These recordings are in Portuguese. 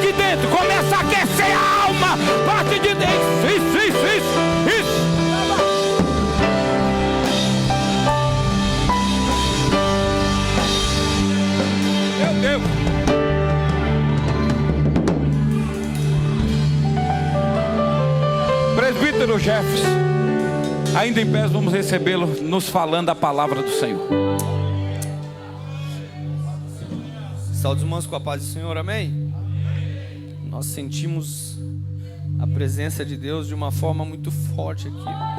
de dentro, começa a aquecer a alma, parte de dentro, isso. Meu Deus. Presbítero Jefferson, ainda em pé, vamos recebê-lo nos falando a palavra do Senhor. Saúde, irmãos, com a paz do Senhor, amém? Nós sentimos a presença de Deus de uma forma muito forte aqui, irmãos.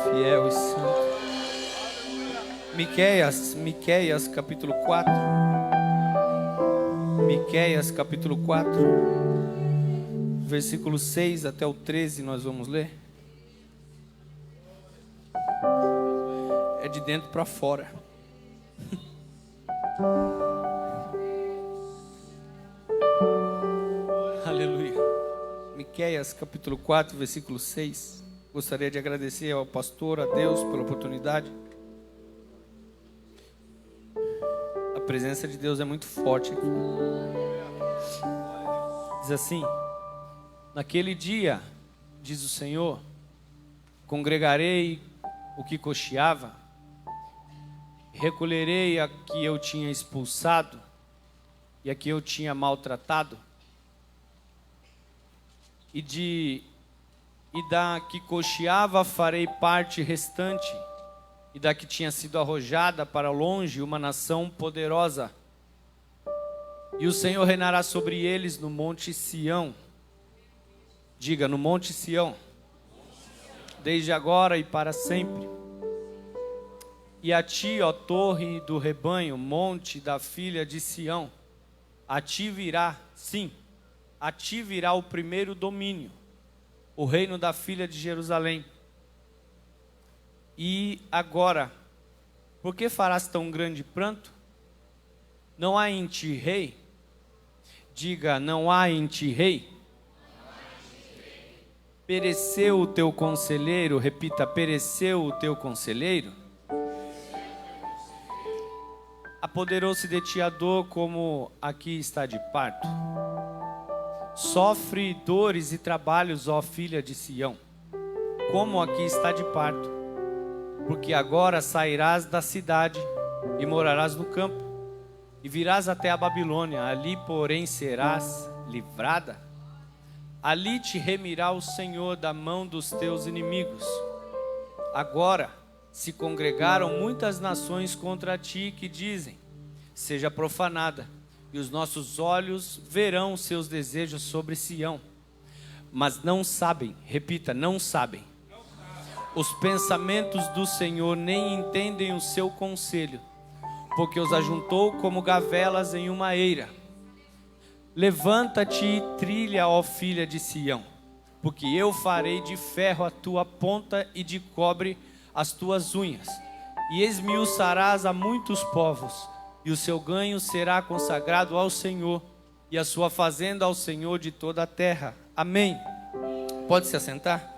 Fiel e santo. Miqueias capítulo 4. Miqueias capítulo 4, versículo 6 até o 13, nós vamos ler. É de dentro para fora. Aleluia. Miqueias capítulo 4, versículo 6. Gostaria de agradecer ao pastor, a Deus pela oportunidade. A presença de Deus é muito forte aqui. Diz assim: naquele dia, diz o Senhor, congregarei o que cocheava, recolherei a que eu tinha expulsado e a que eu tinha maltratado, e da que cocheava farei parte restante, e da que tinha sido arrojada para longe uma nação poderosa. E o Senhor reinará sobre eles no monte Sião. Diga, no monte Sião, desde agora e para sempre. E a ti, ó torre do rebanho, monte da filha de Sião, a ti virá, sim, a ti virá o primeiro domínio, o reino da filha de Jerusalém. E agora, por que farás tão grande pranto? Não há em ti rei? Diga, não há em ti rei? Pereceu o teu conselheiro, repita, pereceu o teu conselheiro? Apoderou-se de ti a dor como aqui está de parto. Sofre dores e trabalhos, ó filha de Sião, como aqui está de parto. Porque agora sairás da cidade e morarás no campo, e virás até a Babilônia, ali porém serás livrada. Ali te remirá o Senhor da mão dos teus inimigos. Agora se congregaram muitas nações contra ti que dizem, seja profanada, e os nossos olhos verão os seus desejos sobre Sião. Mas não sabem, repita, não sabem os pensamentos do Senhor, nem entendem o seu conselho, porque os ajuntou como gavelas em uma eira. Levanta-te e trilha, ó filha de Sião, porque eu farei de ferro a tua ponta e de cobre as tuas unhas, e esmiuçarás a muitos povos, e o seu ganho será consagrado ao Senhor, e a sua fazenda ao Senhor de toda a terra. Amém. Pode se assentar?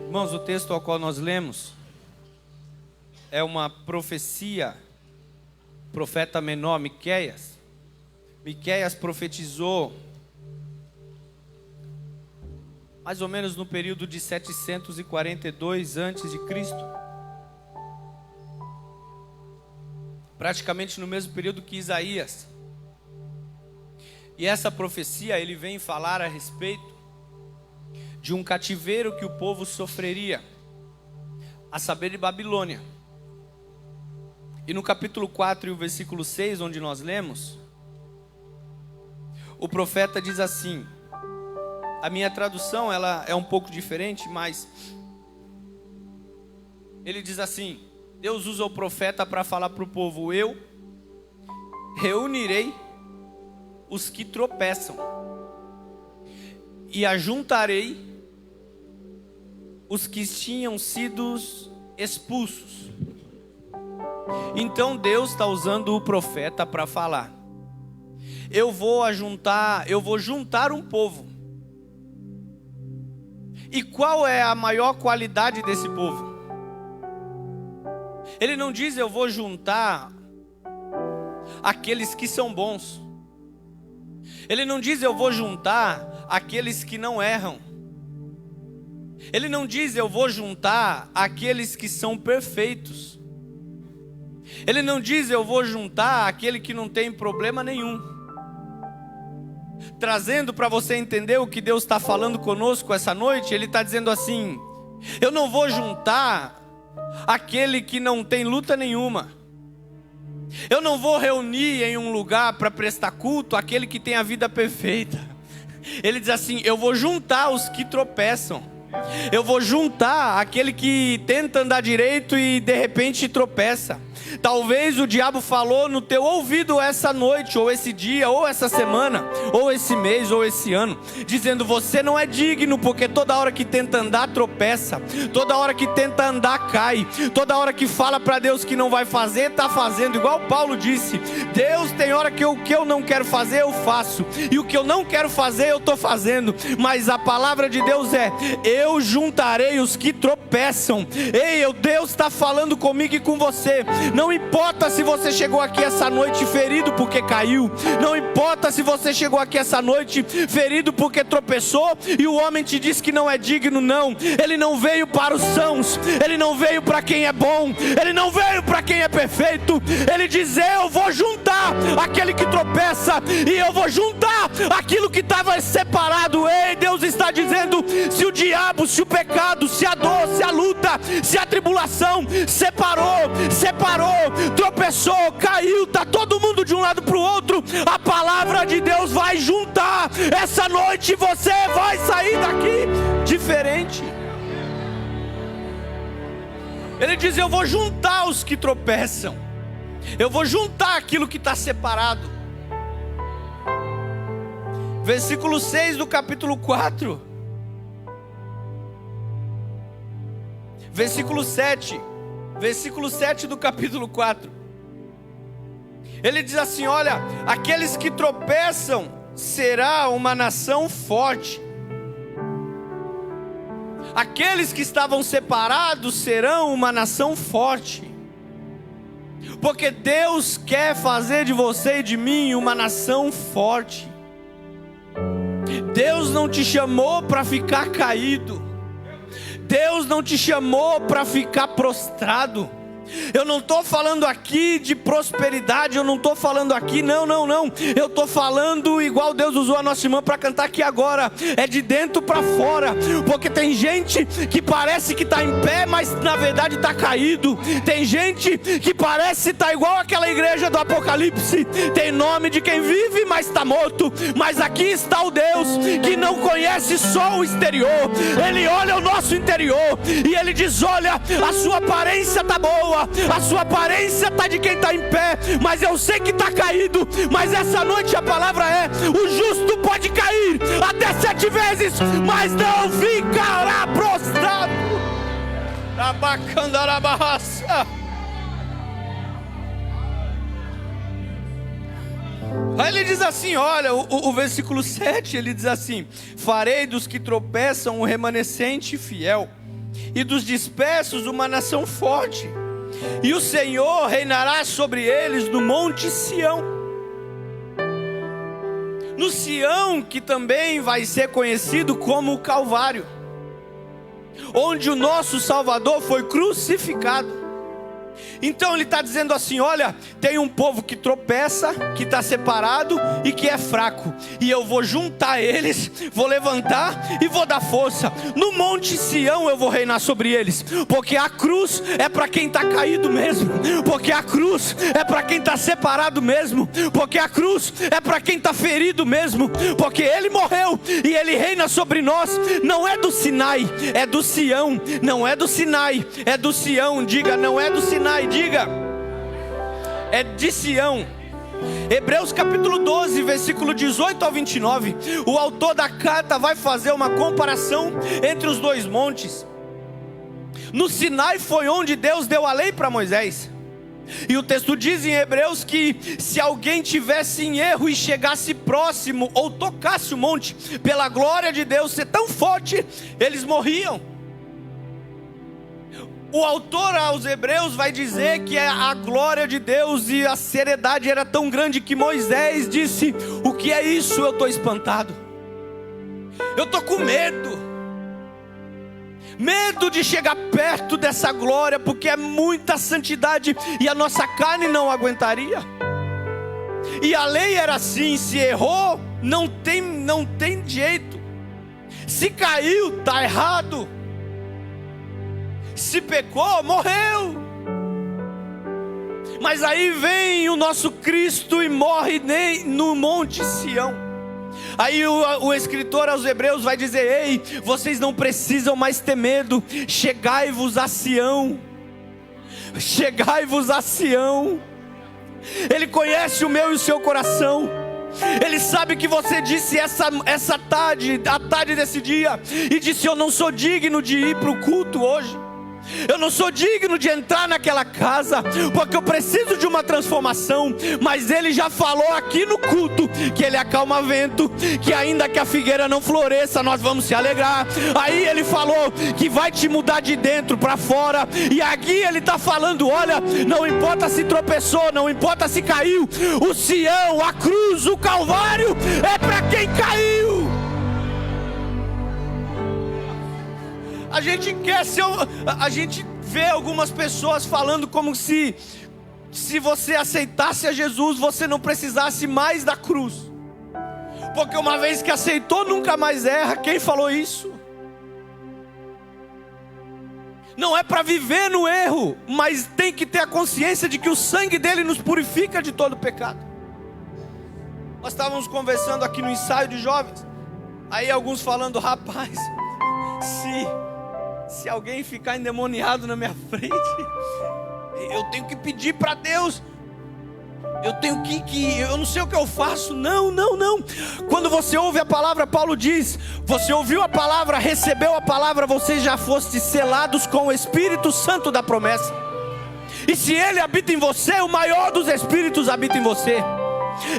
Irmãos, o texto ao qual nós lemos é uma profecia, profeta menor, Miqueias. Miqueias profetizou mais ou menos no período de 742 a.C., praticamente no mesmo período que Isaías. E essa profecia, ele vem falar a respeito de um cativeiro que o povo sofreria, a saber, de Babilônia. E no capítulo 4 e o versículo 6, onde nós lemos, o profeta diz assim, a minha tradução ela é um pouco diferente, mas ele diz assim, Deus usa o profeta para falar para o povo, eu reunirei os que tropeçam e ajuntarei os que tinham sido expulsos. Então Deus está usando o profeta para falar, eu vou juntar um povo. E qual é a maior qualidade desse povo? Ele não diz eu vou juntar aqueles que são bons. Ele não diz eu vou juntar aqueles que não erram. Ele não diz eu vou juntar aqueles que são perfeitos. Ele não diz eu vou juntar aquele que não tem problema nenhum. Trazendo para você entender o que Deus está falando conosco essa noite, Ele está dizendo assim: eu não vou juntar aquele que não tem luta nenhuma. Eu não vou reunir em um lugar para prestar culto aquele que tem a vida perfeita. Ele diz assim: eu vou juntar os que tropeçam. Eu vou juntar aquele que tenta andar direito e de repente tropeça. Talvez o diabo falou no teu ouvido essa noite, ou esse dia, ou essa semana, ou esse mês, ou esse ano, dizendo: você não é digno, porque toda hora que tenta andar tropeça, toda hora que tenta andar cai, toda hora que fala para Deus que não vai fazer, está fazendo. Igual Paulo disse: Deus, tem hora que o que eu não quero fazer eu faço, e o que eu não quero fazer eu estou fazendo. Mas a palavra de Deus é: eu juntarei os que tropeçam. Ei, Deus está falando comigo e com você. Não importa se você chegou aqui essa noite ferido porque caiu. Não importa se você chegou aqui essa noite ferido porque tropeçou e o homem te disse que não é digno. Não, Ele não veio para os sãos. Ele não veio para quem é bom. Ele não veio para quem é perfeito. Ele diz: eu vou juntar aquele que tropeça, e eu vou juntar aquilo que estava separado. Ei, Deus está dizendo: se o diabo, se o pecado, se a dor, se a luta, se a tribulação separou, tropeçou, caiu, está todo mundo de um lado para o outro, a palavra de Deus vai juntar. Essa noite você vai sair daqui diferente. Ele diz: eu vou juntar os que tropeçam, eu vou juntar aquilo que está separado. Versículo 6 do capítulo 4. Versículo 7. Versículo 7 do capítulo 4. Ele diz assim: olha, aqueles que tropeçam será uma nação forte. Aqueles que estavam separados serão uma nação forte. Porque Deus quer fazer de você e de mim uma nação forte. Deus não te chamou para ficar caído. Deus não te chamou para ficar prostrado. Eu não estou falando aqui de prosperidade, eu não estou falando aqui, não. Eu estou falando igual Deus usou a nossa irmã para cantar aqui agora. É de dentro para fora. Porque tem gente que parece que está em pé, mas na verdade está caído. Tem gente que parece estar igual aquela igreja do Apocalipse. Tem nome de quem vive, mas está morto. Mas aqui está o Deus que não conhece só o exterior. Ele olha o nosso interior e Ele diz: olha, a sua aparência está boa, a sua aparência está de quem está em pé, mas eu sei que está caído. Mas essa noite a palavra é: o justo pode cair até 7 vezes, mas não ficará prostrado. Aí ele diz assim, olha, o versículo 7, ele diz assim: farei dos que tropeçam um remanescente fiel, e dos dispersos uma nação forte. E o Senhor reinará sobre eles no monte Sião. No Sião, que também vai ser conhecido como o Calvário, onde o nosso Salvador foi crucificado. Então ele está dizendo assim: olha, tem um povo que tropeça, que está separado e que é fraco, e eu vou juntar eles, vou levantar e vou dar força. No monte Sião eu vou reinar sobre eles, porque a cruz é para quem está caído mesmo, porque a cruz é para quem está separado mesmo, porque a cruz é para quem está ferido mesmo, porque Ele morreu e Ele reina sobre nós. Não é do Sinai, é do Sião. Não é do Sinai, é do Sião. Diga: não é do Sinai, diga: é de Sião. Hebreus capítulo 12, versículo 18 ao 29. O autor da carta vai fazer uma comparação entre os dois montes. No Sinai foi onde Deus deu a lei para Moisés. E o texto diz em Hebreus que se alguém tivesse em erro e chegasse próximo ou tocasse o monte, pela glória de Deus ser tão forte, eles morriam. O autor aos Hebreus vai dizer que a glória de Deus e a seriedade era tão grande que Moisés disse: o que é isso? Eu estou espantado, eu estou com medo de chegar perto dessa glória, porque é muita santidade e a nossa carne não aguentaria. E a lei era assim: se errou, não tem jeito, se caiu, está errado. Se pecou, morreu. Mas aí vem o nosso Cristo e morre no Monte Sião. Aí o escritor aos Hebreus vai dizer: ei, vocês não precisam mais ter medo, chegai-vos a Sião. Chegai-vos a Sião. Ele conhece o meu e o seu coração. Ele sabe que você disse essa tarde, a tarde desse dia, e disse: eu não sou digno de ir para o culto hoje. Eu não sou digno de entrar naquela casa, porque eu preciso de uma transformação. Mas Ele já falou aqui no culto que Ele acalma vento, que ainda que a figueira não floresça, nós vamos se alegrar. Aí Ele falou que vai te mudar de dentro para fora. E aqui Ele está falando: olha, não importa se tropeçou, não importa se caiu, o Sião, a cruz, o Calvário é para quem caiu. A gente vê algumas pessoas falando como se você aceitasse a Jesus, você não precisasse mais da cruz, porque uma vez que aceitou, nunca mais erra. Quem falou isso? Não é para viver no erro, mas tem que ter a consciência de que o sangue dele nos purifica de todo pecado. Nós estávamos conversando aqui no ensaio de jovens, aí alguns falando: rapaz, se alguém ficar endemoniado na minha frente, eu tenho que pedir para Deus, eu tenho eu não sei o que eu faço. Não. Quando você ouve a palavra, Paulo diz: você ouviu a palavra, recebeu a palavra, vocês já foste selados com o Espírito Santo da promessa. E se Ele habita em você, o maior dos Espíritos habita em você.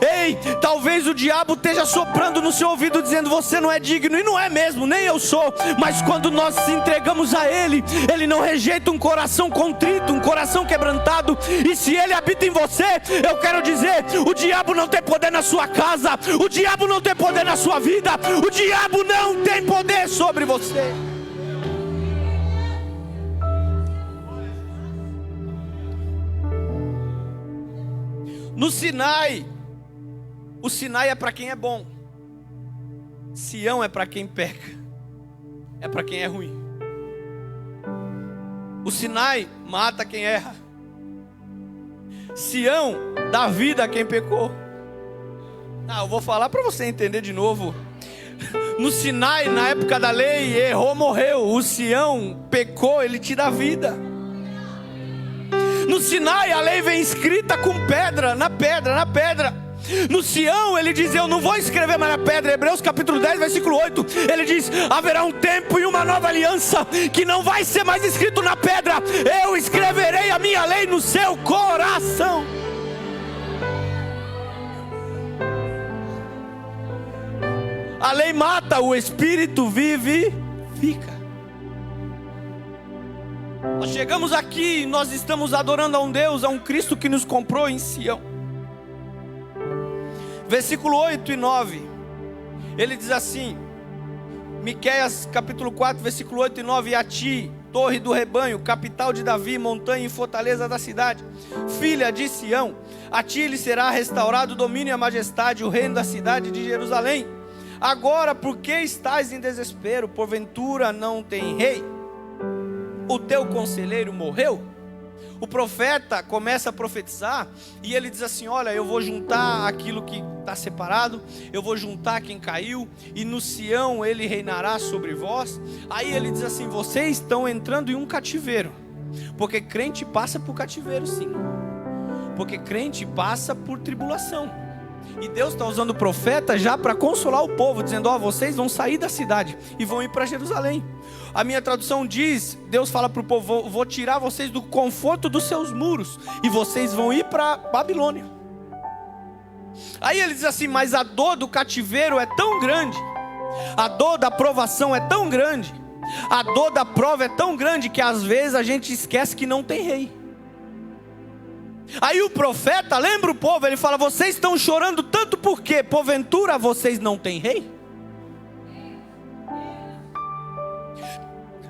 Ei, talvez o diabo esteja soprando no seu ouvido dizendo: você não é digno. E não é mesmo, nem eu sou. Mas quando nós se entregamos a Ele, Ele não rejeita um coração contrito, um coração quebrantado. E se Ele habita em você, eu quero dizer, o diabo não tem poder na sua casa, o diabo não tem poder na sua vida, o diabo não tem poder sobre você. No Sinai, o Sinai é para quem é bom, Sião é para quem peca, é para quem é ruim. O Sinai mata quem erra, Sião dá vida a quem pecou. Eu vou falar para você entender de novo. No Sinai, na época da lei, errou, morreu. O Sião pecou, ele te dá vida. No Sinai a lei vem escrita com pedra, na pedra. No Sião ele diz: eu não vou escrever mais na pedra. Hebreus capítulo 10 versículo 8, ele diz: haverá um tempo e uma nova aliança que não vai ser mais escrito na pedra. Eu escreverei a minha lei no seu coração. A lei mata, o Espírito vivifica. Nós chegamos aqui, nós estamos adorando a um Deus, a um Cristo que nos comprou em Sião. Versículo 8 e 9, ele diz assim, Miqueias capítulo 4, versículo 8 e 9: e a ti, torre do rebanho, capital de Davi, montanha e fortaleza da cidade, filha de Sião, a ti lhe será restaurado o domínio e a majestade, o reino da cidade de Jerusalém. Agora, por que estás em desespero? Porventura não tem rei? O teu conselheiro morreu? O profeta começa a profetizar e ele diz assim: olha, eu vou juntar aquilo que está separado, eu vou juntar quem caiu, e no Sião ele reinará sobre vós. Aí ele diz assim: vocês estão entrando em um cativeiro, porque crente passa por cativeiro, sim, porque crente passa por tribulação. E Deus está usando o profeta já para consolar o povo, dizendo: vocês vão sair da cidade e vão ir para Jerusalém. A minha tradução diz, Deus fala para o povo: vou tirar vocês do conforto dos seus muros e vocês vão ir para Babilônia. Aí ele diz assim: mas a dor do cativeiro é tão grande, a dor da provação é tão grande, A dor da prova é tão grande que às vezes a gente esquece que não tem rei. Aí o profeta lembra o povo, ele fala: vocês estão chorando tanto porque porventura vocês não têm rei?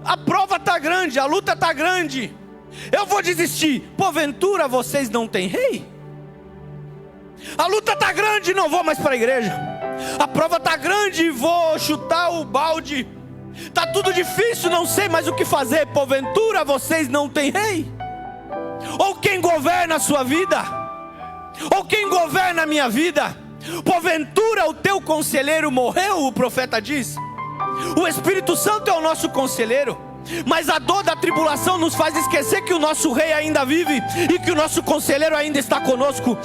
A prova está grande, a luta está grande, eu vou desistir, porventura vocês não têm rei? A luta está grande, não vou mais para a igreja. A prova está grande, vou chutar o balde. Está tudo difícil, não sei mais o que fazer, porventura vocês não têm rei? Ou quem governa a sua vida? Ou quem governa a minha vida? Porventura o teu conselheiro morreu, o profeta diz. O Espírito Santo é o nosso conselheiro, mas a dor da tribulação nos faz esquecer que o nosso rei ainda vive e que o nosso conselheiro ainda está conosco.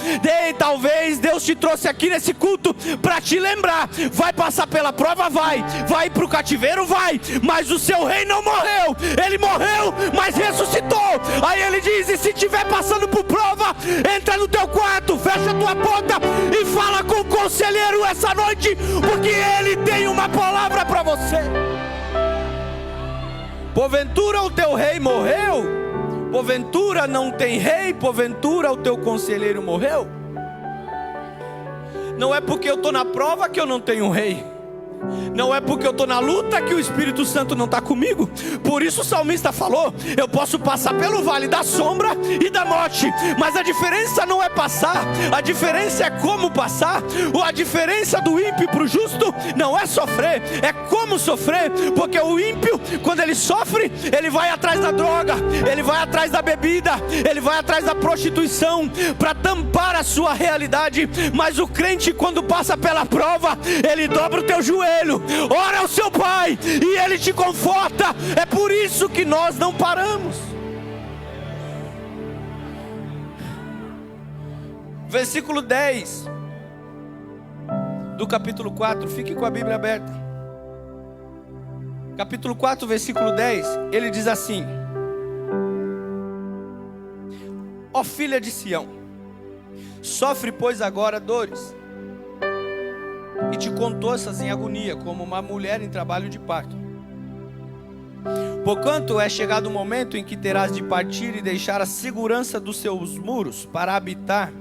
Talvez Deus te trouxe aqui nesse culto para te lembrar: vai passar pela prova, vai para o cativeiro, vai, mas o seu rei não morreu, ele morreu, mas ressuscitou. Aí ele diz: e se estiver passando por prova, entra no teu quarto, fecha a tua porta e fala com o conselheiro essa noite, porque ele tem uma palavra para você. Porventura o teu rei morreu? Porventura não tem rei? Porventura o teu conselheiro morreu? Não é porque eu estou na prova que eu não tenho rei. Não é porque eu estou na luta que o Espírito Santo não está comigo. Por isso o salmista falou: eu posso passar pelo vale da sombra e da morte, mas a diferença não é passar, a diferença é como passar. A diferença do ímpio para o justo não é sofrer, é como sofrer. Porque o ímpio, quando ele sofre, ele vai atrás da droga, ele vai atrás da bebida, ele vai atrás da prostituição para tampar a sua realidade. Mas o crente, quando passa pela prova, ele dobra o teu joelho, ora ao seu Pai e Ele te conforta. É por isso que nós não paramos. Versículo 10 do capítulo 4, fique com a Bíblia aberta. Capítulo 4, versículo 10, ele diz assim: ó filha de Sião, sofre pois agora dores, e te contorças em agonia, como uma mulher em trabalho de parto. Porquanto é chegado o momento em que terás de partir e deixar a segurança dos seus muros, para habitar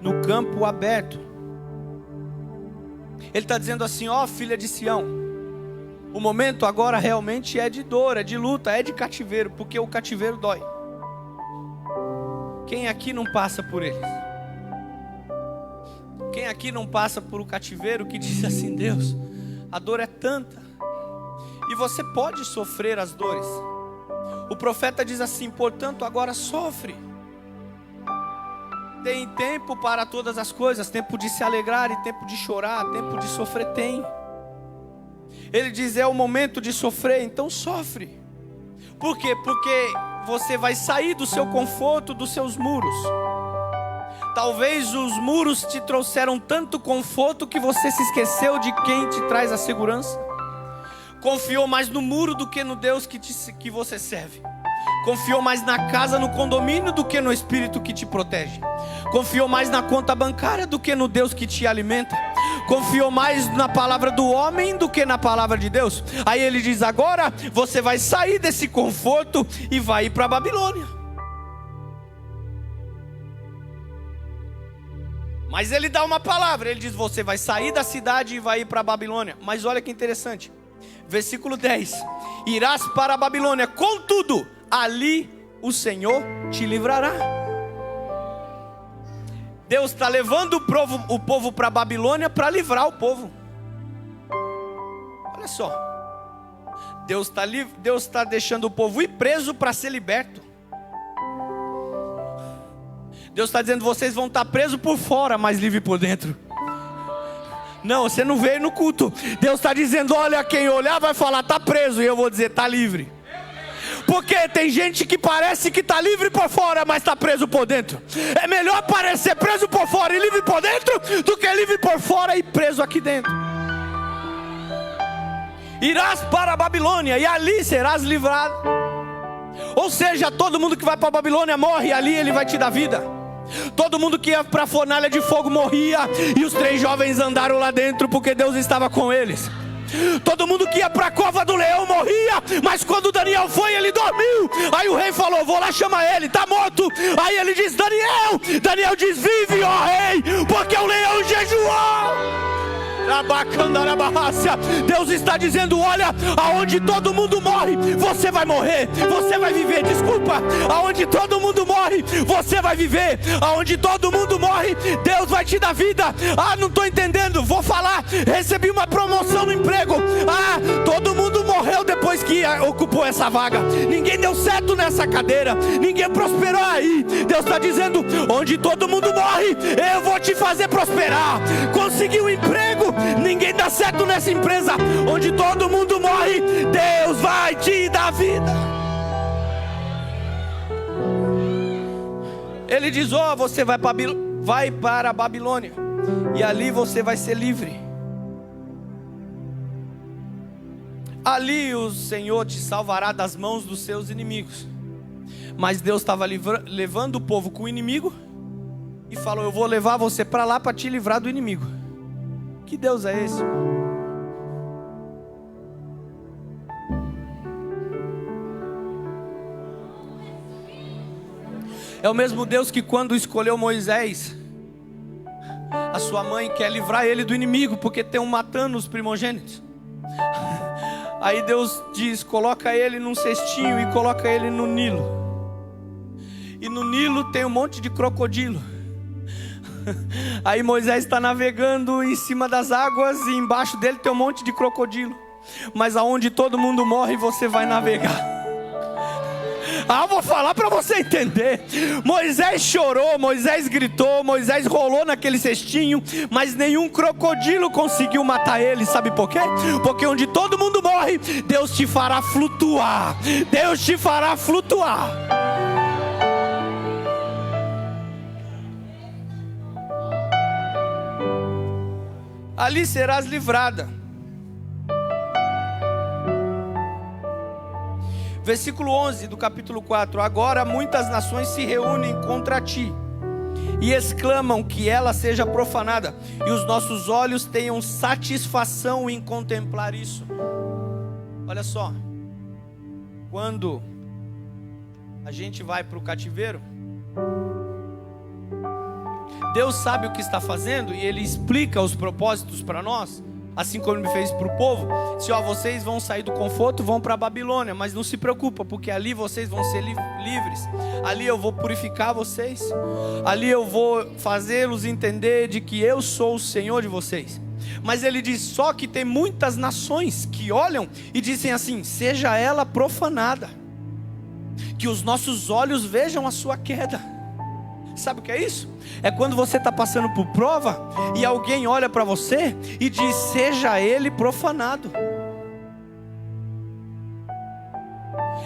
no campo aberto. Ele está dizendo assim: ó filha de Sião, o momento agora realmente é de dor, é de luta, é de cativeiro, porque o cativeiro dói. Quem aqui não passa por eles? Quem aqui não passa por um cativeiro que diz assim: Deus, a dor é tanta, e você pode sofrer as dores. O profeta diz assim: portanto agora sofre. Tem tempo para todas as coisas, tempo de se alegrar e tempo de chorar, tempo de sofrer tem. Ele diz: é o momento de sofrer, então sofre. Por quê? Porque você vai sair do seu conforto, dos seus muros. Talvez os muros te trouxeram tanto conforto que você se esqueceu de quem te traz a segurança. Confiou mais no muro do que no Deus que você serve. Confiou mais na casa, no condomínio, do que no Espírito que te protege. Confiou mais na conta bancária do que no Deus que te alimenta. Confiou mais na palavra do homem do que na palavra de Deus. Aí ele diz: agora você vai sair desse conforto e vai ir para a Babilônia. Mas ele dá uma palavra, ele diz: você vai sair da cidade e vai ir para a Babilônia. Mas olha que interessante, versículo 10: irás para a Babilônia, contudo, ali o Senhor te livrará. Deus está levando o povo para a Babilônia para livrar o povo. Olha só, Deus está deixando o povo ir preso para ser liberto. Deus está dizendo: vocês vão estar presos por fora, mas livre por dentro. Não, você não veio no culto. Deus está dizendo: olha, quem olhar vai falar está preso, e eu vou dizer está livre. Porque tem gente que parece que está livre por fora, mas está preso por dentro. É melhor parecer preso por fora e livre por dentro do que livre por fora e preso aqui dentro. Irás para a Babilônia e ali serás livrado. Ou seja, todo mundo que vai para a Babilônia morre, e ali ele vai te dar vida. Todo mundo que ia para a fornalha de fogo morria, e os 3 jovens andaram lá dentro porque Deus estava com eles. Todo mundo que ia para a cova do leão morria, mas quando Daniel foi, ele dormiu. Aí o rei falou: vou lá chamar ele, está morto. Aí ele diz: Daniel diz: vive, ó rei, porque o leão jejuou. Deus está dizendo: olha, aonde todo mundo morre, você vai morrer, você vai viver. Desculpa, aonde todo mundo morre, você vai viver. Aonde todo mundo morre, Deus vai te dar vida. Não estou entendendo, vou falar. Recebi uma promoção no emprego. Todo mundo morreu depois que ocupou essa vaga. Ninguém deu certo nessa cadeira, ninguém prosperou aí. Deus está dizendo: onde todo mundo morre, eu vou te fazer prosperar. Conseguiu um emprego, ninguém dá certo nessa empresa. Onde todo mundo morre, Deus vai te dar vida. Ele diz: você vai para a Babilônia, e ali você vai ser livre. Ali o Senhor te salvará das mãos dos seus inimigos. Mas Deus estava levando o povo com o inimigo, e falou: eu vou levar você para lá para te livrar do inimigo. Que Deus é esse? É o mesmo Deus que quando escolheu Moisés, a sua mãe quer livrar ele do inimigo, porque estão matando os primogênitos. Aí Deus diz: coloca ele num cestinho e coloca ele no Nilo. E no Nilo tem um monte de crocodilo. Aí Moisés está navegando em cima das águas, e embaixo dele tem um monte de crocodilo. Mas aonde todo mundo morre, você vai navegar. Vou falar para você entender. Moisés chorou, Moisés gritou, Moisés rolou naquele cestinho, mas nenhum crocodilo conseguiu matar ele. Sabe por quê? Porque onde todo mundo morre, Deus te fará flutuar. Deus te fará flutuar. Ali serás livrada. Versículo 11 do capítulo 4. Agora muitas nações se reúnem contra ti e exclamam que ela seja profanada, e os nossos olhos tenham satisfação em contemplar isso. Olha só, quando a gente vai para o cativeiro, Deus sabe o que está fazendo e Ele explica os propósitos para nós, assim como Ele fez para o povo. Se vocês vão sair do conforto, vão para a Babilônia, mas não se preocupa, porque ali vocês vão ser livres. Ali eu vou purificar vocês, ali eu vou fazê-los entender de que eu sou o Senhor de vocês. Mas Ele diz: só que tem muitas nações que olham e dizem assim: seja ela profanada, que os nossos olhos vejam a sua queda. Sabe o que é isso? É quando você está passando por prova e alguém olha para você e diz: seja ele profanado.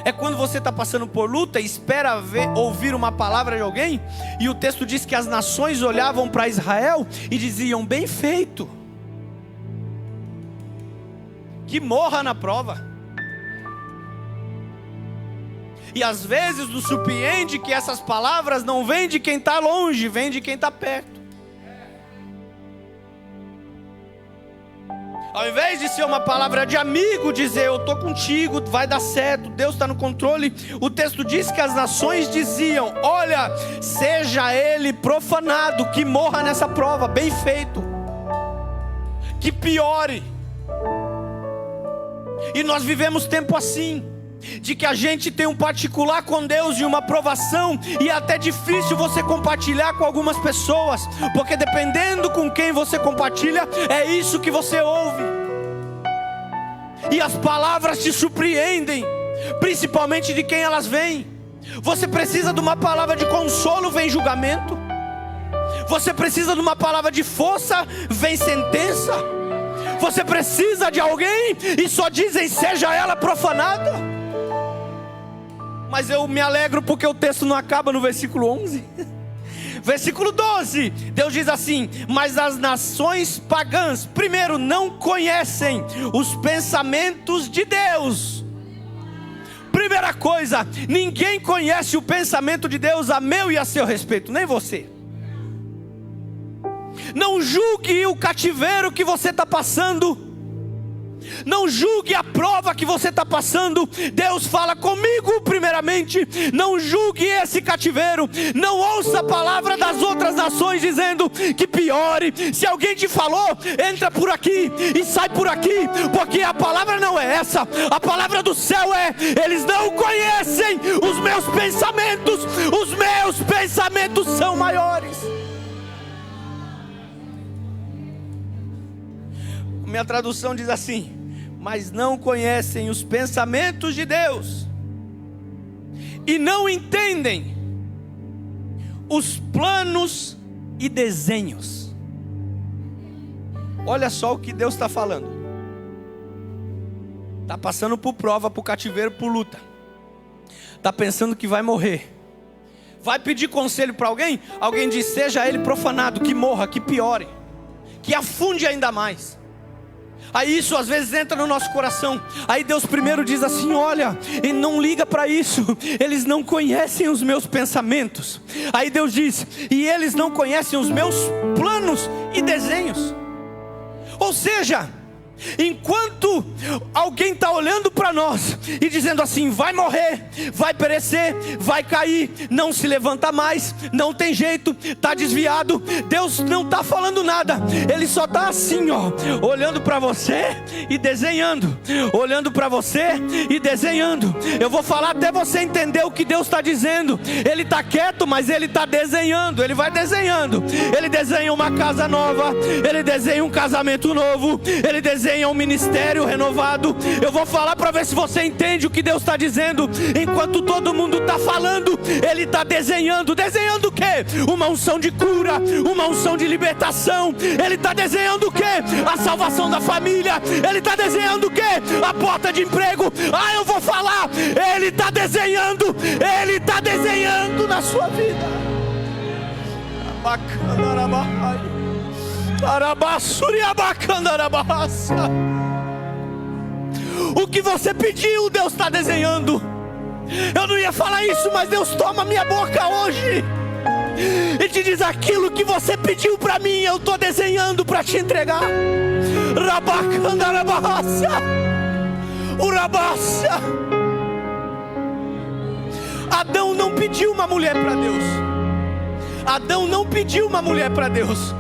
É quando você está passando por luta e espera ouvir uma palavra de alguém, e o texto diz que as nações olhavam para Israel e diziam: bem feito, que morra na prova. E às vezes nos surpreende que essas palavras não vêm de quem está longe, vêm de quem está perto. Ao invés de ser uma palavra de amigo, dizer: eu estou contigo, vai dar certo, Deus está no controle, o texto diz que as nações diziam: olha, seja ele profanado, que morra nessa prova, bem feito, que piore. E nós vivemos tempo assim, de que a gente tem um particular com Deus e uma provação, e é até difícil você compartilhar com algumas pessoas, porque dependendo com quem você compartilha, é isso que você ouve. E as palavras te surpreendem, principalmente de quem elas vêm. Você precisa de uma palavra de consolo, vem julgamento. Você precisa de uma palavra de força, vem sentença. Você precisa de alguém e só dizem: seja ela profanada. Mas eu me alegro porque o texto não acaba no versículo 11. Versículo 12, Deus diz assim: mas as nações pagãs, primeiro, não conhecem os pensamentos de Deus. Primeira coisa, ninguém conhece o pensamento de Deus a meu e a seu respeito, nem você. Não julgue o cativeiro que você está passando Não julgue a prova que você está passando. Deus fala comigo primeiramente. Não julgue esse cativeiro. Não ouça a palavra das outras nações dizendo que piore. Se alguém te falou, entra por aqui e sai por aqui, porque a palavra não é essa. A palavra do céu é: eles não conhecem os meus pensamentos. Os meus pensamentos são maiores. Minha tradução diz assim: mas não conhecem os pensamentos de Deus e não entendem os planos e desenhos. Olha só o que Deus está falando. Está passando por prova, por cativeiro, por luta. Está pensando que vai morrer. Vai pedir conselho para alguém? Alguém diz: seja ele profanado, que morra, que piore, que afunde ainda mais. Aí isso às vezes entra no nosso coração. Aí Deus primeiro diz assim: olha, e não liga para isso, eles não conhecem os meus pensamentos. Aí Deus diz: e eles não conhecem os meus planos e desenhos. Ou seja, enquanto alguém está olhando para nós e dizendo assim: vai morrer, vai perecer, vai cair, não se levanta mais, não tem jeito, está desviado, Deus não está falando nada. Ele só está assim, ó, olhando para você e desenhando, olhando para você e desenhando. Eu vou falar até você entender o que Deus está dizendo. Ele está quieto, mas Ele está desenhando. Ele vai desenhando. Ele desenha uma casa nova, Ele desenha um casamento novo, Ele desenha um ministério renovado. Eu vou falar para ver se você entende o que Deus está dizendo. Enquanto todo mundo está falando, Ele está desenhando. Desenhando o quê? Uma unção de cura, uma unção de libertação. Ele está desenhando o quê? A salvação da família. Ele está desenhando o quê? A porta de emprego. Ah, eu vou falar. Ele está desenhando. Ele está desenhando na sua vida. O que você pediu, Deus está desenhando. Eu não ia falar isso, mas Deus toma minha boca hoje e te diz: aquilo que você pediu para mim, eu estou desenhando para te entregar. Adão não pediu uma mulher para Deus. Adão não pediu uma mulher para Deus.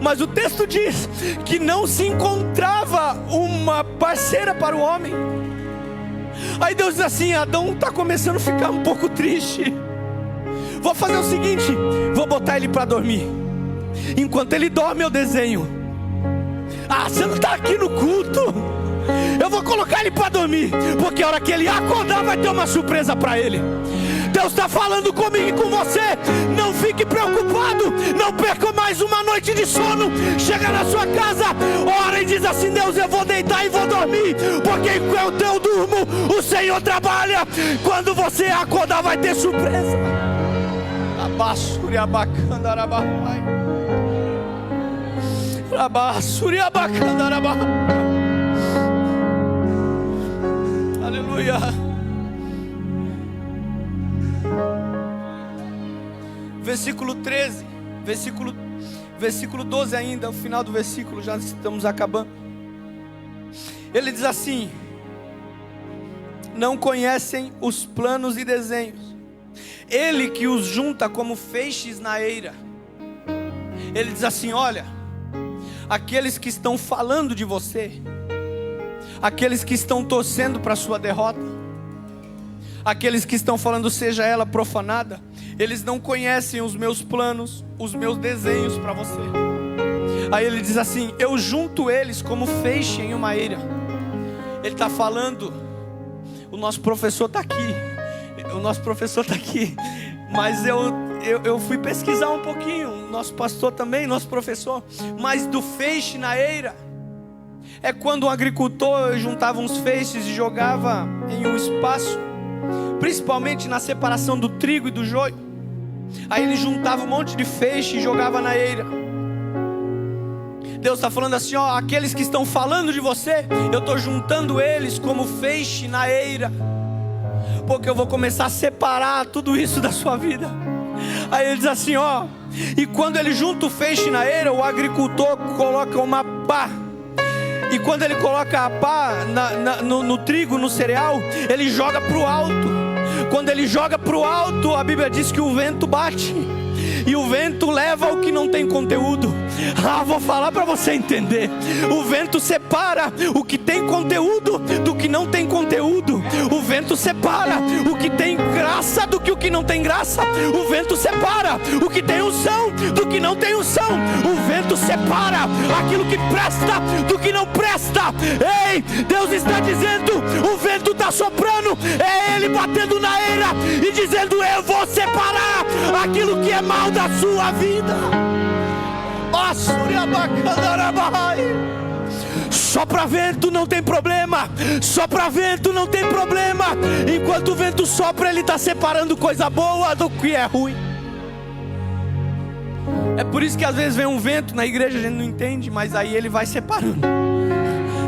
Mas o texto diz que não se encontrava uma parceira para o homem. Aí Deus diz assim: Adão está começando a ficar um pouco triste. Vou fazer o seguinte, vou botar ele para dormir. Enquanto ele dorme eu desenho. Ah, você não está aqui no culto? Eu vou colocar ele para dormir, porque a hora que ele acordar vai ter uma surpresa para ele. Deus está falando comigo e com você. Não fique preocupado, não perca mais uma noite de sono. Chega na sua casa, ora e diz assim: Deus, eu vou deitar e vou dormir, porque enquanto eu durmo, o Senhor trabalha. Quando você acordar vai ter surpresa. Aleluia. Versículo 13, versículo 12 ainda, o final do versículo, já estamos acabando. Ele diz assim: não conhecem os planos e desenhos, Ele que os junta como feixes na eira. Ele diz assim: olha, aqueles que estão falando de você, aqueles que estão torcendo para a sua derrota, aqueles que estão falando seja ela profanada, eles não conhecem os meus planos, os meus desenhos para você. Aí ele diz assim: eu junto eles como feixe em uma eira. Ele está falando, o nosso professor está aqui, mas eu fui pesquisar um pouquinho, nosso pastor também, nosso professor. Mas do feixe na eira é quando um agricultor juntava uns feixes e jogava em um espaço, principalmente na separação do trigo e do joio. Aí ele juntava um monte de feixe e jogava na eira. Deus está falando assim: ó, aqueles que estão falando de você, eu estou juntando eles como feixe na eira, porque eu vou começar a separar tudo isso da sua vida. Aí ele diz assim, ó, e quando ele junta o feixe na eira, o agricultor coloca uma pá E quando ele coloca a pá no trigo, no cereal, ele joga para o alto. Quando ele joga para o alto, a Bíblia diz que o vento bate. E o vento leva o que não tem conteúdo. Vou falar para você entender. O vento separa o que tem conteúdo do que não tem conteúdo. O vento separa o que tem graça do que o que não tem graça. O vento separa o que tem unção do que não tem unção. O vento separa aquilo que presta do que não presta. Ei, Deus está dizendo, o vento está soprando, é Ele batendo na eira e dizendo: eu vou separar aquilo que é mal da sua vida. Sopra vento, não tem problema. Sopra vento, não tem problema. Enquanto o vento sopra, ele está separando coisa boa do que é ruim. É por isso que às vezes vem um vento na igreja, a gente não entende, mas aí ele vai separando.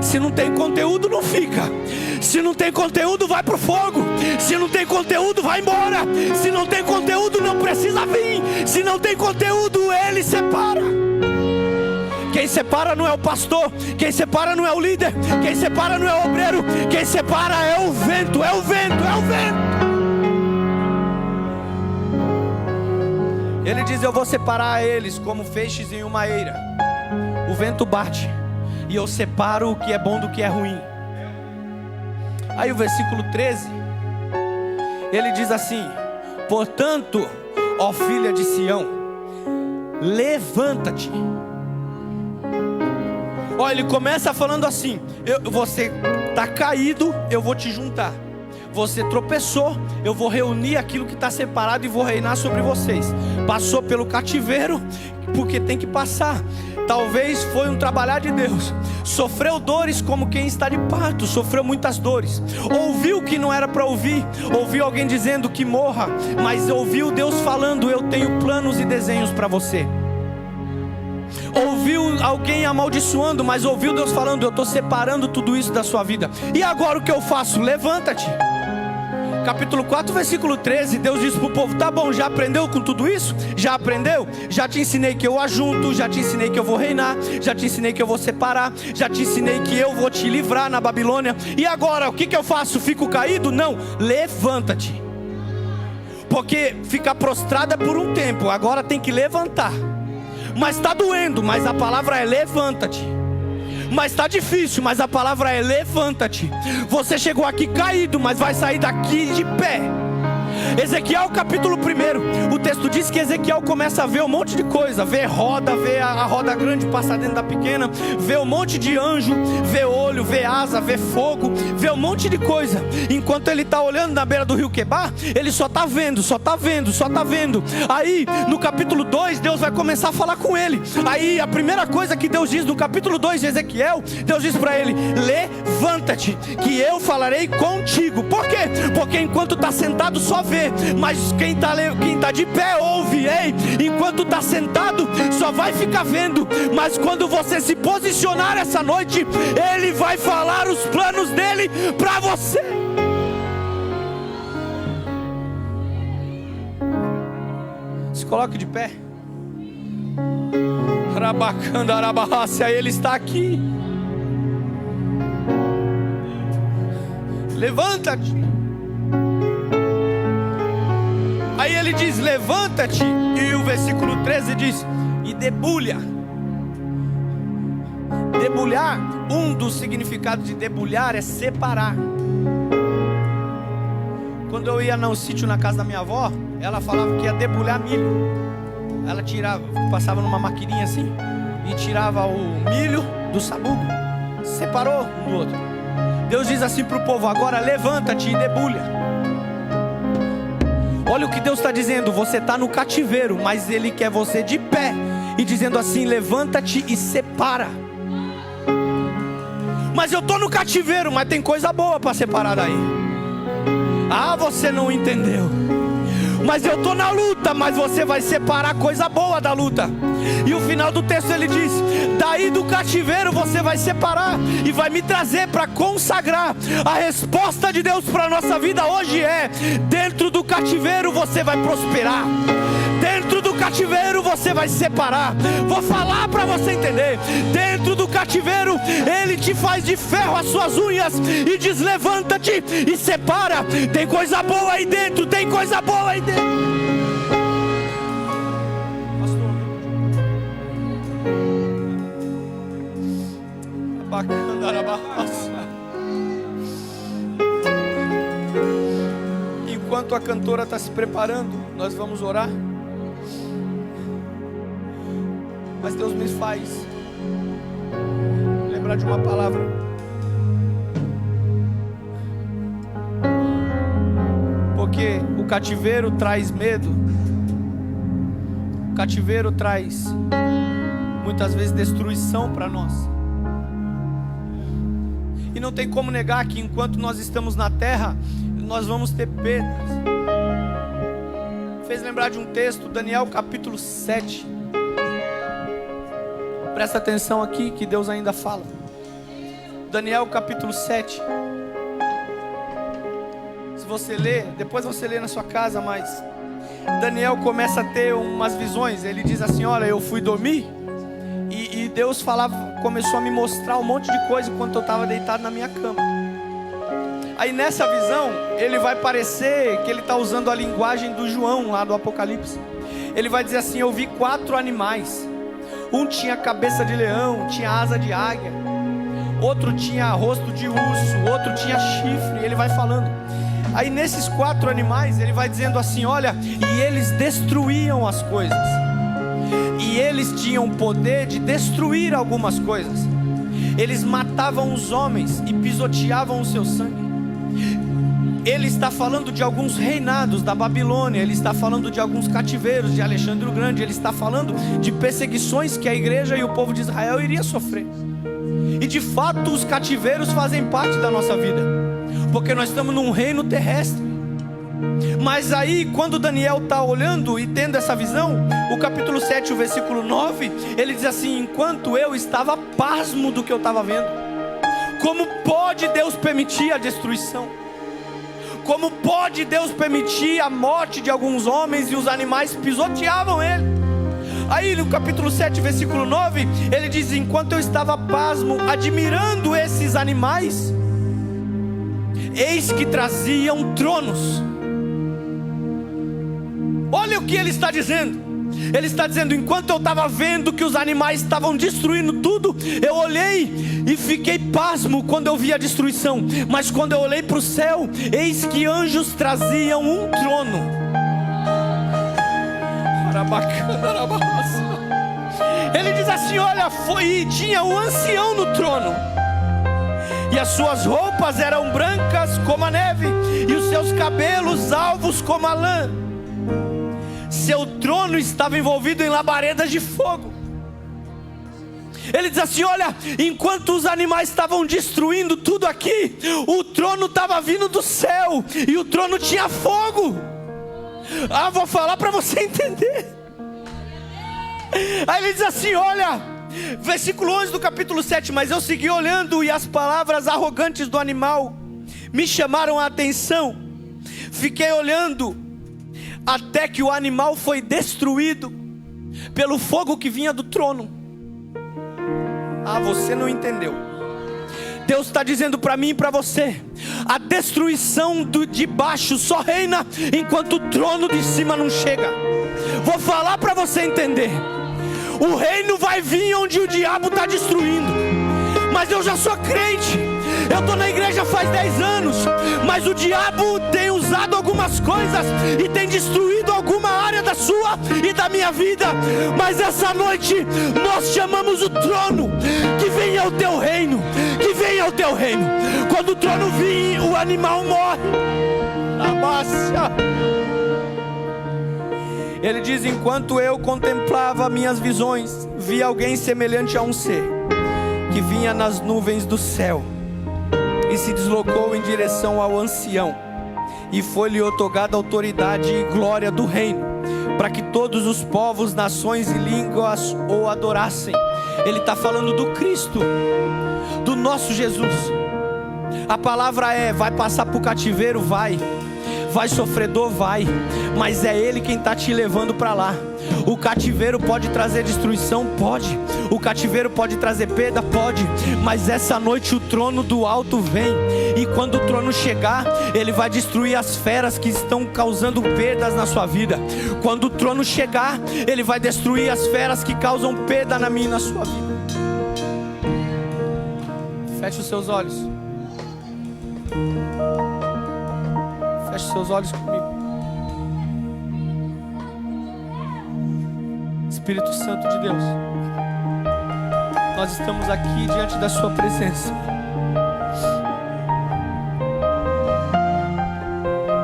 Se não tem conteúdo, não fica. Se não tem conteúdo, vai pro fogo. Se não tem conteúdo, vai embora. Se não tem conteúdo, não precisa vir. Se não tem conteúdo, ele separa. Quem separa não é o pastor, quem separa não é o líder, quem separa não é o obreiro, quem separa é o vento, é o vento, é o vento. Ele diz: eu vou separar eles como feixes em uma eira. O vento bate e eu separo o que é bom do que é ruim. Aí o versículo 13, ele diz assim: portanto, ó filha de Sião, levanta-te. Olha, ele começa falando assim: você está caído, eu vou te juntar. Você tropeçou, eu vou reunir aquilo que está separado e vou reinar sobre vocês. Passou pelo cativeiro, porque tem que passar. Talvez foi um trabalhar de Deus. Sofreu dores como quem está de parto, sofreu muitas dores. Ouviu que não era para ouvir, ouviu alguém dizendo que morra, mas ouviu Deus falando: eu tenho planos e desenhos para você. Ouviu alguém amaldiçoando, mas ouviu Deus falando: eu estou separando tudo isso da sua vida. E agora o que eu faço? Levanta-te. Capítulo 4, versículo 13, Deus diz para o povo: tá bom, já aprendeu com tudo isso? Já aprendeu? Já te ensinei que eu ajunto, já te ensinei que eu vou reinar, já te ensinei que eu vou separar, já te ensinei que eu vou te livrar na Babilônia. E agora, o que eu faço? Fico caído? Não, levanta-te. Porque ficar prostrada é por um tempo, agora tem que levantar. Mas está doendo, mas a palavra é levanta-te. Mas está difícil, mas a palavra é levanta-te. Você chegou aqui caído, mas vai sair daqui de pé. Ezequiel capítulo 1, o texto diz que Ezequiel começa a ver um monte de coisa. Vê roda, vê a roda grande passar dentro da pequena, vê um monte de anjo, vê olho, vê asa, vê fogo, vê um monte de coisa. Enquanto ele está olhando na beira do rio Quebar, ele só está vendo, só está vendo, só está vendo. Aí no capítulo 2, Deus vai começar a falar com ele. Aí a primeira coisa que Deus diz no capítulo 2 de Ezequiel, Deus diz para ele: levanta-te, que eu falarei contigo. Por quê? Porque enquanto está sentado só vê, mas quem tá de pé ouve. Ei, enquanto está sentado só vai ficar vendo, mas quando você se posicionar essa noite, Ele vai falar os planos dele para você. Se coloque de pé. Ele está aqui. Levanta-te. Aí ele diz: levanta-te. E o versículo 13 diz: e debulha. Debulhar, um dos significados de debulhar é separar. Quando eu ia no sítio na casa da minha avó, ela falava que ia debulhar milho. Ela tirava, passava numa maquininha assim e tirava o milho do sabugo. Separou um do outro. Deus diz assim para o povo: agora levanta-te e debulha. Olha o que Deus está dizendo: você está no cativeiro, mas Ele quer você de pé, e dizendo assim: levanta-te e separa. Mas eu estou no cativeiro, mas tem coisa boa para separar daí. Você não entendeu. mas eu estou na luta. Mas você vai separar coisa boa da luta. E o final do texto ele diz: daí do cativeiro você vai separar e vai me trazer para consagrar. A resposta de Deus para a nossa vida hoje é: dentro do cativeiro você vai prosperar. Dentro do cativeiro você vai separar. Vou falar para você entender. Dentro do cativeiro Ele te faz de ferro as suas unhas e diz: levanta-te e separa. Tem coisa boa aí dentro. Tem coisa boa aí dentro. Enquanto a cantora está se preparando, nós vamos orar. Mas Deus me faz lembrar de uma palavra. Porque o cativeiro traz medo. O cativeiro traz muitas vezes destruição para nós. E não tem como negar que enquanto nós estamos na terra, nós vamos ter perdas. Fez lembrar de um texto, Daniel capítulo 7. Presta atenção aqui que Deus ainda fala. Daniel capítulo 7. Se você ler, depois você lê na sua casa, mas Daniel começa a ter umas visões. Ele diz assim: olha, eu fui dormir e Deus começou a me mostrar um monte de coisa enquanto eu estava deitado na minha cama. Aí nessa visão, ele vai parecer que ele está usando a linguagem do João lá do Apocalipse. Ele vai dizer assim: eu vi 4 animais. Um tinha cabeça de leão, tinha asa de águia. Outro tinha rosto de urso, outro tinha chifre. Ele vai falando. Aí nesses 4 animais, ele vai dizendo assim: olha, e eles destruíam as coisas. E eles tinham o poder de destruir algumas coisas. Eles matavam os homens e pisoteavam o seu sangue. Ele está falando de alguns reinados da Babilônia. Ele está falando de alguns cativeiros de Alexandre o Grande. Ele está falando de perseguições que a igreja e o povo de Israel iria sofrer. E de fato os cativeiros fazem parte da nossa vida, porque nós estamos num reino terrestre. Mas aí quando Daniel está olhando e tendo essa visão, o capítulo 7, o versículo 9, ele diz assim: enquanto eu estava pasmo do que eu estava vendo. Como pode Deus permitir a destruição? Como pode Deus permitir a morte de alguns homens e os animais pisoteavam ele? Aí no capítulo 7, versículo 9, ele diz: enquanto eu estava pasmo, admirando esses animais, eis que traziam tronos. Olha o que ele está dizendo. Ele está dizendo: enquanto eu estava vendo que os animais estavam destruindo tudo, eu olhei e fiquei pasmo quando eu vi a destruição. Mas quando eu olhei para o céu, eis que anjos traziam um trono. Ele diz assim: olha, tinha um ancião no trono, e as suas roupas eram brancas como a neve, e os seus cabelos alvos como a lã. Seu trono estava envolvido em labaredas de fogo. Ele diz assim: olha, enquanto os animais estavam destruindo tudo aqui, o trono estava vindo do céu, e o trono tinha fogo. Vou falar para você entender. Aí ele diz assim: olha, versículo 11 do capítulo 7, mas eu segui olhando, e as palavras arrogantes do animal me chamaram a atenção. Fiquei olhando até que o animal foi destruído pelo fogo que vinha do trono. Você não entendeu. Deus está dizendo para mim e para você: a destruição de baixo só reina enquanto o trono de cima não chega. Vou falar para você entender. O reino vai vir onde o diabo está destruindo. Mas eu já sou crente. Eu estou na igreja faz 10 anos, mas o diabo tem usado algumas coisas e tem destruído alguma área da sua e da minha vida. Mas essa noite nós chamamos o trono, que venha o teu reino, que venha o teu reino. Quando o trono vir, o animal morre. Ele diz: enquanto eu contemplava minhas visões, vi alguém semelhante a um ser que vinha nas nuvens do céu e se deslocou em direção ao ancião e foi-lhe otorgada autoridade e glória do reino, para que todos os povos, nações e línguas o adorassem. Ele está falando do Cristo, do nosso Jesus. A palavra é: vai passar para o cativeiro? Vai sofredor? Vai, mas é Ele quem está te levando para lá. O cativeiro pode trazer destruição? Pode. O cativeiro pode trazer perda? Pode. Mas essa noite o trono do alto vem, e quando o trono chegar, Ele vai destruir as feras que estão causando perdas na sua vida. Quando o trono chegar, Ele vai destruir as feras que causam perda na minha e na sua vida. Feche os seus olhos. Feche os seus olhos comigo. Espírito Santo de Deus, nós estamos aqui diante da sua presença.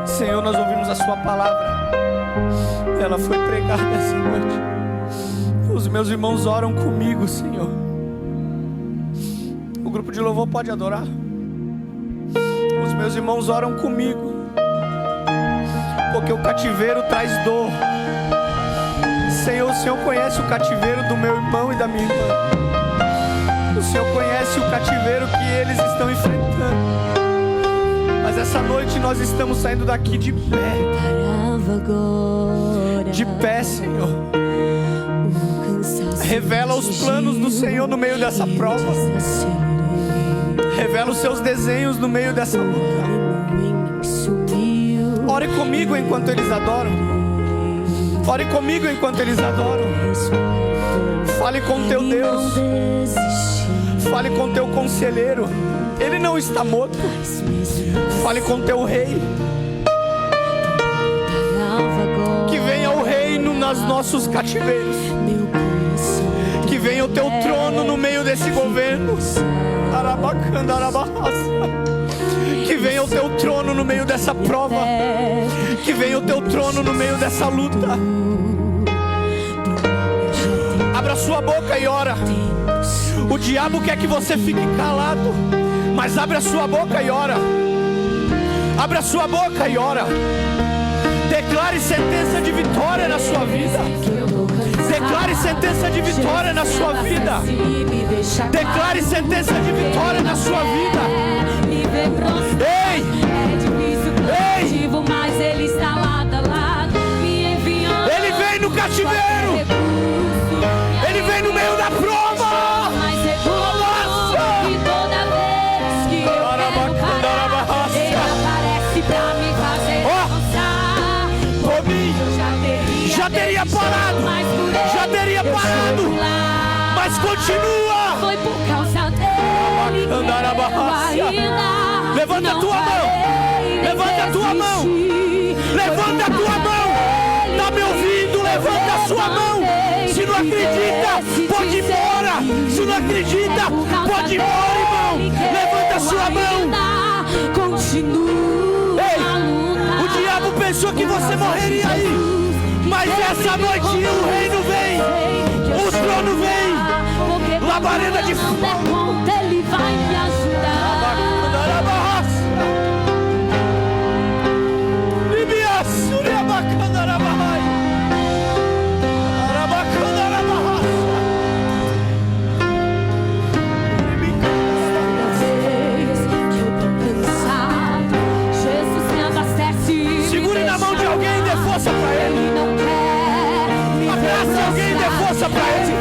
Senhor, nós ouvimos a sua palavra, ela foi pregada essa noite. Os meus irmãos oram comigo, Senhor. O grupo de louvor pode adorar. Os meus irmãos oram comigo, porque o cativeiro traz dor. Senhor, o Senhor conhece o cativeiro do meu irmão e da minha irmã. O Senhor conhece o cativeiro que eles estão enfrentando. Mas essa noite nós estamos saindo daqui de pé. De pé, Senhor. Revela os planos do Senhor no meio dessa prova. Revela os seus desenhos no meio dessa luta. Ore comigo enquanto eles adoram. Ore comigo enquanto eles adoram. Fale com teu Deus. Fale com teu conselheiro. Ele não está morto. Fale com teu rei. Que venha o reino nos nossos cativeiros. Que venha o teu trono no meio desse governo. Que venha o teu trono no meio dessa prova. Que venha o teu trono no meio dessa luta. Abra sua boca e ora. O diabo quer que você fique calado, mas abre a sua boca e ora. Abre a sua boca e ora. Declare sentença de vitória na sua vida. Declare sentença de vitória na sua vida. Declare sentença de vitória na sua vida. Ei! Ei! Mas ele está lado a lado, me enviando. Ele vem no cativeiro. Ele vem no meio da prova. Mas é bom que toda vez que eu quero parar, ele aparece pra me fazer avançar. Já teria parado. Já teria parado. Mas continua. Foi por causa dele que eu ainda. Levanta a tua mão. Levanta a tua mão. Levanta a tua mão. Tá me ouvindo? Levanta a sua mão. Se não acredita, pode ir embora. Se não acredita, pode ir embora, irmão. Levanta a sua mão. Continua. Ei, o diabo pensou que você morreria aí. Mas essa noite o reino vem. O trono vem. Labareda de fogo. Ele vai me ajudar. Segure na mão de alguém e dê força pra ele. Abraça alguém e dê força pra ele.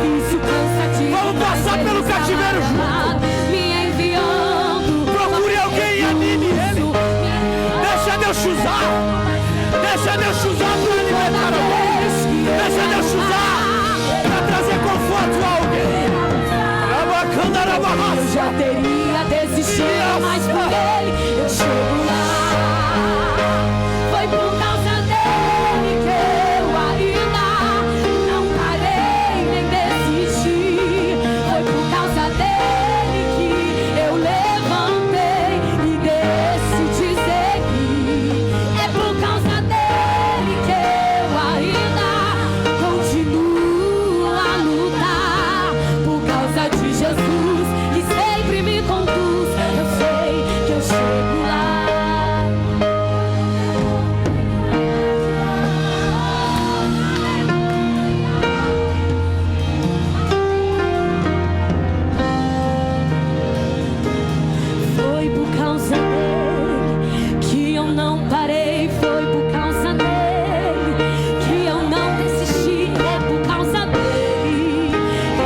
Vamos passar pelo cativeiro junto. Procure alguém e anime ele. Deixa Deus te usar. Deixa Deus te usar.